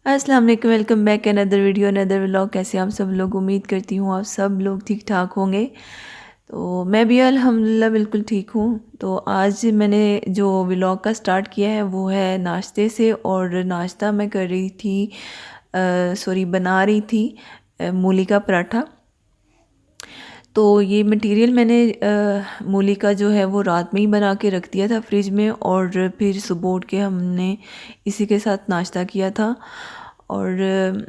अस्सलाम वालेकुम, welcome back another video another vlog. कैसे आप सब लोग? उम्मीद करती हूँ आप सब लोग ठीक ठाक होंगे। तो मैं भी अल्हम्दुलिल्लाह बिल्कुल ठीक हूँ। तो आज मैंने जो व्लॉग का स्टार्ट किया है वो है नाश्ते से। और नाश्ता मैं कर रही थी, सॉरी बना रही थी मूली का पराठा। तो ये मटेरियल मैंने मूली का जो है वो रात में ही बना के रख दिया था फ्रिज में, और फिर सुबह उठ के हमने इसी के साथ नाश्ता किया था। और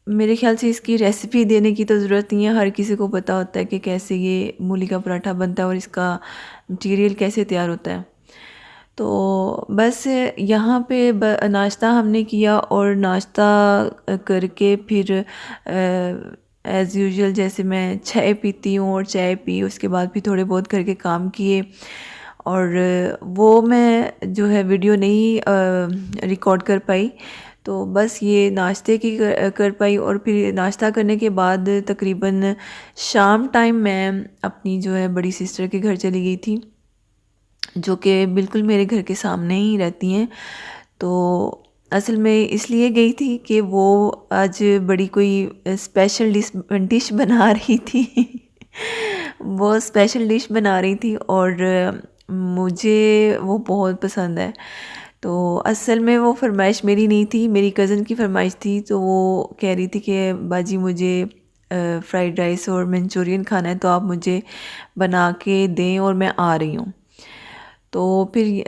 मेरे ख्याल से इसकी रेसिपी देने की तो ज़रूरत नहीं है, हर किसी को पता होता है कि कैसे ये मूली का पराठा बनता है और इसका मटेरियल कैसे तैयार होता है। तो बस यहाँ पे नाश्ता हमने किया, और नाश्ता करके फिर एज़ यूजुअल जैसे मैं चाय पीती हूँ, और चाय पी उसके बाद भी थोड़े बहुत घर के काम किए। और वो मैं जो है वीडियो नहीं रिकॉर्ड कर पाई। तो बस ये नाश्ते की कर पाई, और फिर नाश्ता करने के बाद तकरीबन शाम टाइम मैं अपनी जो है बड़ी सिस्टर के घर चली गई थी, जो कि बिल्कुल मेरे घर के सामने ही रहती हैं। तो असल में इसलिए गई थी कि वो आज बड़ी कोई स्पेशल डिश बना रही थी। वो स्पेशल डिश बना रही थी, और मुझे वो बहुत पसंद है। तो असल में वो फरमाइश मेरी नहीं थी, मेरी कज़न की फरमाइश थी। तो वो कह रही थी कि बाजी मुझे फ्राइड राइस और मंचूरियन खाना है, तो आप मुझे बना के दें और मैं आ रही हूँ। तो फिर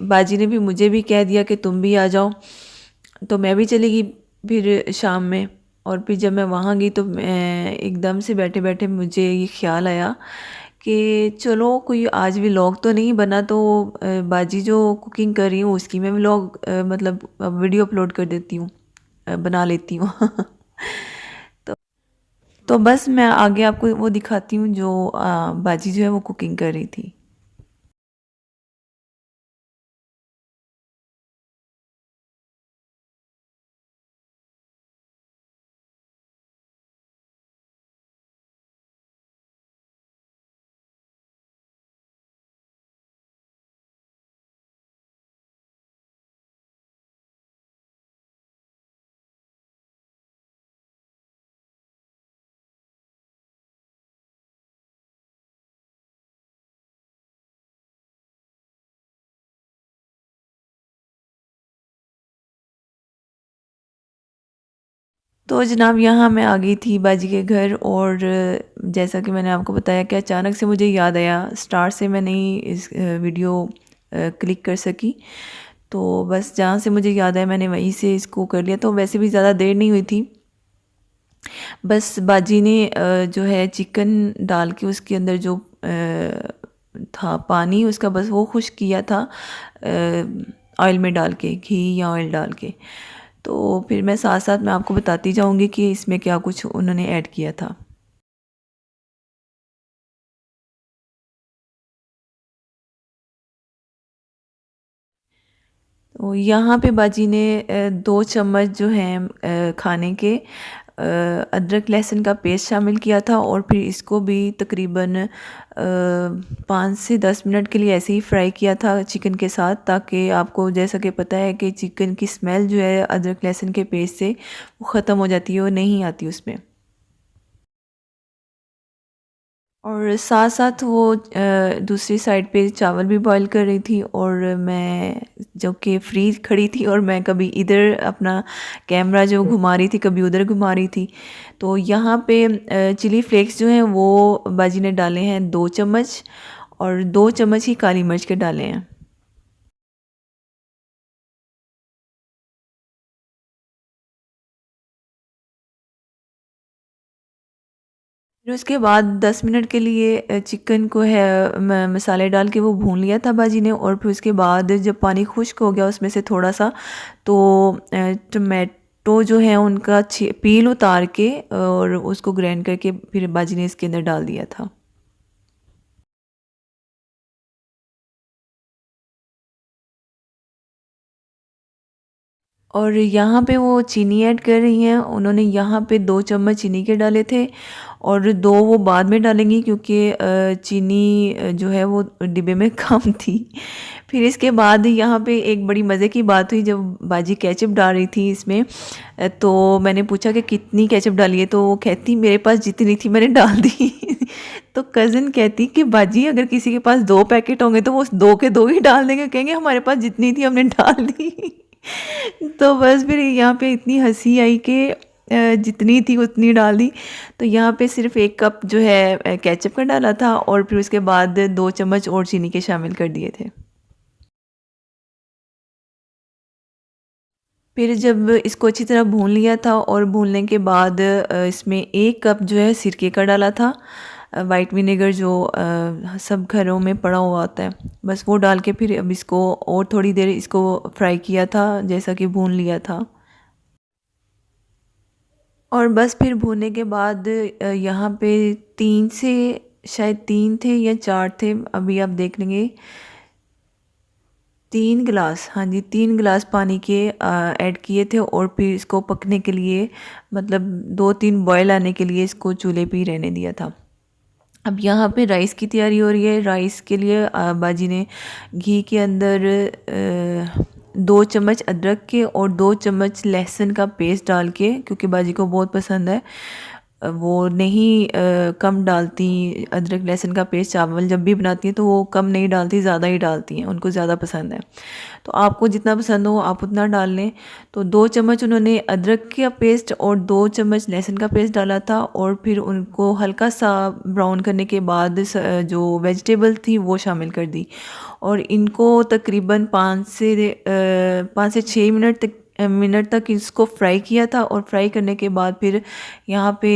बाजी ने भी मुझे भी कह दिया कि तुम भी आ जाओ। तो मैं भी चली गई फिर शाम में। और फिर जब मैं वहाँ गई तो मैं एकदम से बैठे बैठे मुझे ये ख्याल आया कि चलो कोई आज व्लॉग तो नहीं बना, तो बाजी जो कुकिंग कर रही हूँ उसकी मैं व्लॉग मतलब वीडियो अपलोड कर देती हूँ, बना लेती हूँ। तो तो बस मैं आगे आपको वो दिखाती हूँ जो बाजी जो है वो कुकिंग कर रही थी। तो जनाब यहाँ मैं आ गई थी बाजी के घर। और जैसा कि मैंने आपको बताया कि अचानक से मुझे याद आया, स्टार्ट से मैं नहीं इस वीडियो क्लिक कर सकी। तो बस जहाँ से मुझे याद आया मैंने वहीं से इसको कर लिया। तो वैसे भी ज़्यादा देर नहीं हुई थी। बस बाजी ने जो है चिकन डाल के उसके अंदर जो था पानी उसका, बस वो खुश किया था ऑयल में डाल के, घी या ऑयल डाल के। तो फिर मैं साथ साथ मैं आपको बताती जाऊंगी कि इसमें क्या कुछ उन्होंने ऐड किया था। तो यहाँ पे बाजी ने 2 चम्मच जो हैं खाने के अदरक लहसुन का पेस्ट शामिल किया था, और फिर इसको भी तकरीबन 5 से 10 मिनट के लिए ऐसे ही फ्राई किया था चिकन के साथ, ताकि आपको जैसा कि पता है कि चिकन की स्मेल जो है अदरक लहसुन के पेस्ट से वो ख़त्म हो जाती है, वो नहीं आती उसमें। और साथ साथ वो दूसरी साइड पे चावल भी बॉईल कर रही थी, और मैं जो कि फ्री खड़ी थी, और मैं कभी इधर अपना कैमरा जो घुमा रही थी कभी उधर घुमा रही थी। तो यहाँ पे चिली फ्लेक्स जो हैं वो बाजी ने डाले हैं 2 चम्मच, और 2 चम्मच ही काली मिर्च के डाले हैं। फिर उसके बाद 10 मिनट के लिए चिकन को है मसाले डाल के वो भून लिया था बाजी ने। और फिर उसके बाद जब पानी खुश्क हो गया उसमें से थोड़ा सा, तो टमाटो जो है उनका पील उतार के और उसको ग्राइंड करके फिर बाजी ने इसके अंदर डाल दिया था। और यहाँ पे वो चीनी ऐड कर रही हैं। उन्होंने यहाँ पे 2 चम्मच चीनी के डाले थे और 2 वो बाद में डालेंगी क्योंकि चीनी जो है वो डिब्बे में कम थी। फिर इसके बाद यहाँ पे एक बड़ी मज़े की बात हुई जब बाजी केचप डाल रही थी इसमें। तो मैंने पूछा कि कितनी केचप डाली है, तो वो कहती मेरे पास जितनी थी मैंने डाल दी। तो कज़न कहती कि बाजी अगर किसी के पास 2 पैकेट होंगे तो वो 2 के 2 ही डाल देंगे, कहेंगे हमारे पास जितनी थी हमने डाल दी। तो बस फिर यहाँ पे इतनी हंसी आई कि जितनी थी उतनी डाल दी। तो यहाँ पे सिर्फ 1 कप जो है केचप का डाला था और फिर उसके बाद 2 चम्मच और चीनी के शामिल कर दिए थे। फिर जब इसको अच्छी तरह भून लिया था और भूनने के बाद इसमें 1 कप जो है सिरके का डाला था। वाइट विनेगर जो सब घरों में पड़ा हुआ होता है, बस वो डाल के फिर अब इसको और थोड़ी देर इसको फ्राई किया था, जैसा कि भून लिया था। और बस फिर भूनने के बाद यहाँ पे 3 से शायद 3 थे या 4 थे, अभी आप देख लेंगे। 3 गिलास, हाँ जी, 3 गिलास पानी के ऐड किए थे और फिर इसको पकने के लिए मतलब 2-3 बॉयल आने के लिए इसको चूल्हे पे ही रहने दिया था। अब यहाँ पे राइस की तैयारी हो रही है। राइस के लिए बाजी ने घी के अंदर 2 चम्मच अदरक के और 2 चम्मच लहसुन का पेस्ट डाल के, क्योंकि बाजी को बहुत पसंद है, वो नहीं कम डालती अदरक लहसुन का पेस्ट। चावल जब भी बनाती हैं तो वो कम नहीं डालती, ज़्यादा ही डालती हैं, उनको ज़्यादा पसंद है। तो आपको जितना पसंद हो आप उतना डाल लें। तो 2 चम्मच उन्होंने अदरक का पेस्ट और 2 चम्मच लहसुन का पेस्ट डाला था और फिर उनको हल्का सा ब्राउन करने के बाद जो वेजिटेबल थी वो शामिल कर दी और इनको तकरीबन 5 से 6 मिनट तक इसको फ्राई किया था। और फ्राई करने के बाद फिर यहाँ पे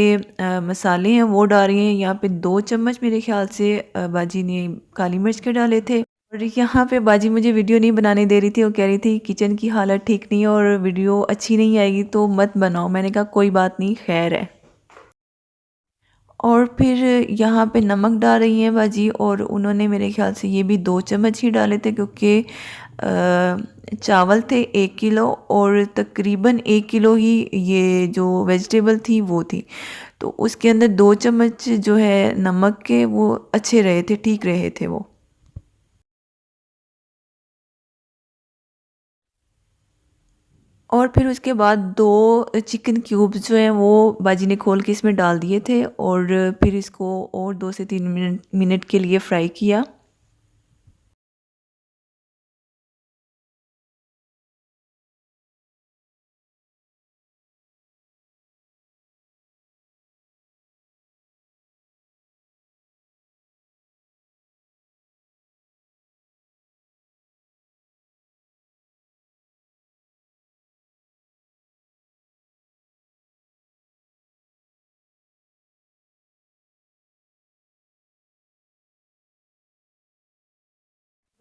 मसाले हैं वो डाल रही हैं। यहाँ पे 2 चम्मच मेरे ख्याल से बाजी ने काली मिर्च के डाले थे। और यहाँ पे बाजी मुझे वीडियो नहीं बनाने दे रही थी, वो कह रही थी किचन की हालत ठीक नहीं है और वीडियो अच्छी नहीं आएगी तो मत बनाओ। मैंने कहा कोई बात नहीं, खैर है। और फिर यहाँ पे नमक डाल रही हैं बाजी और उन्होंने मेरे ख्याल से ये भी 2 चम्मच ही डाले थे क्योंकि चावल थे 1 किलो और तकरीबन 1 किलो ही ये जो वेजिटेबल थी वो थी। तो उसके अंदर 2 चम्मच जो है नमक के वो अच्छे रहे थे, ठीक रहे थे वो। और फिर उसके बाद 2 चिकन क्यूब्स जो हैं वो बाजी ने खोल के इसमें डाल दिए थे और फिर इसको और 2 से 3 मिनट के लिए फ्राई किया।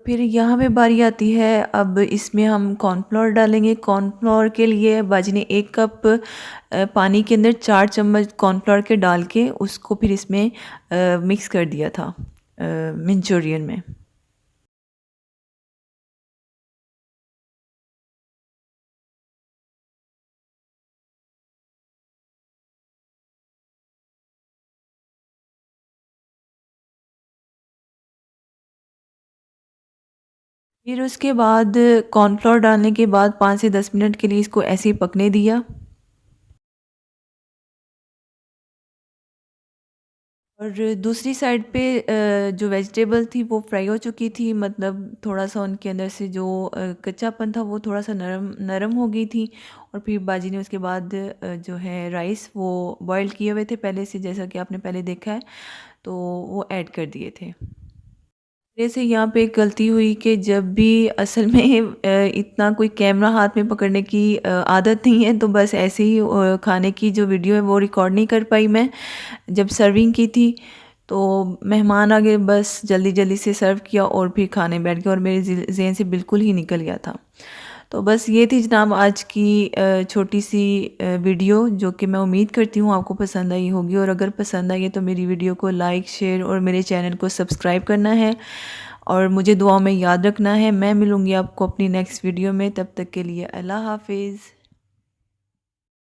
फिर यहाँ पे बारी आती है, अब इसमें हम कॉर्नफ्लोर डालेंगे। कॉर्नफ्लोर के लिए बाजी ने 1 कप पानी के अंदर 4 चम्मच कॉर्नफ्लोर के डाल के उसको फिर इसमें मिक्स कर दिया था मंचूरियन में। फिर उसके बाद कॉर्नफ्लोर डालने के बाद 5 से 10 मिनट के लिए इसको ऐसे ही पकने दिया। और दूसरी साइड पे जो वेजिटेबल थी वो फ्राई हो चुकी थी, मतलब थोड़ा-सा उनके अंदर से जो कच्चापन था वो थोड़ा-सा नरम नरम हो गई थी। और फिर बाजी ने उसके बाद जो है राइस वो बॉयल किए हुए थे पहले से, जैसा कि आपने पहले देखा है, तो वो ऐड कर दिए थे। मेरे से यहाँ पे एक गलती हुई कि जब भी असल में इतना कोई कैमरा हाथ में पकड़ने की आदत नहीं है, तो बस ऐसे ही खाने की जो वीडियो है वो रिकॉर्ड नहीं कर पाई मैं। जब सर्विंग की थी तो मेहमान आ गए, बस जल्दी-जल्दी से सर्व किया और फिर खाने बैठ गए और मेरे ज़हन से बिल्कुल ही निकल गया था। तो बस ये थी जनाब आज की छोटी-सी वीडियो, जो कि मैं उम्मीद करती हूँ आपको पसंद आई होगी। और अगर पसंद आई है तो मेरी वीडियो को लाइक, शेयर और मेरे चैनल को सब्सक्राइब करना है। और मुझे दुआओं में याद रखना है। मैं मिलूँगी आपको अपनी नेक्स्ट वीडियो में, तब तक के लिए अल्लाह हाफ़िज़।